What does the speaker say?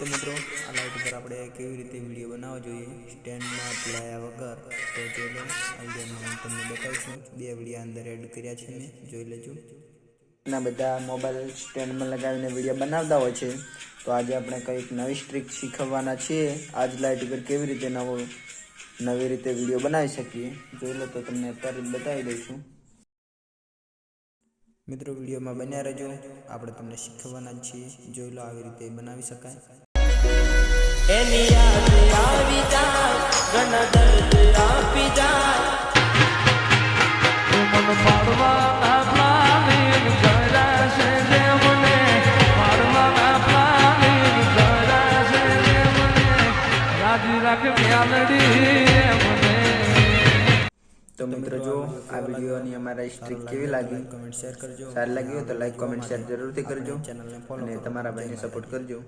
तो मित्रों आ लाइट पर આપણે કેવી રીતે વિડિયો બનાવવો જોઈએ સ્ટેન્ડમાં લાયા વગર તો ચલો આ વિડિયોમાં હું તમને બતાવું બે વિડિયો અંદર એડ કર્યા છે મેં જોઈ લેજો ના બધા મોબાઈલ સ્ટેન્ડમાં લગાવીને વિડિયો બનાવતા હોય છે તો આજે આપણે કંઈક નવી ટ્રીક શીખવવાના છે આજ લાઇટ પર કેવી રીતે નવી રીતે વિડિયો બનાવી શકીએ જોઈ લો તો તમને અત્યારે બતાવી દઈશું મિત્રો વિડિયોમાં બન્યા રહેજો આપણે તમને શીખવવાના છીએ જોઈ લો આવી રીતે બનાવી શકાય એની યાદ આવી જાય ઘણા દર્દ આપી જાય મન પાડવા પ્લાનિંગ કર્યા છે જે મને પાડવા પ્લાનિંગ કર્યા છે જે મને રાજી રાખ મ્યાલડી મને तो मित्रों जो आ वीडियो ની અમારા સ્ટ્રીક કેવી લાગી કમેન્ટ શેર કરજો સારી લાગી હોય તો લાઈક કમેન્ટ શેર જરૂરથી કરજો અને તમારા ભાઈને સપોર્ટ કરજો।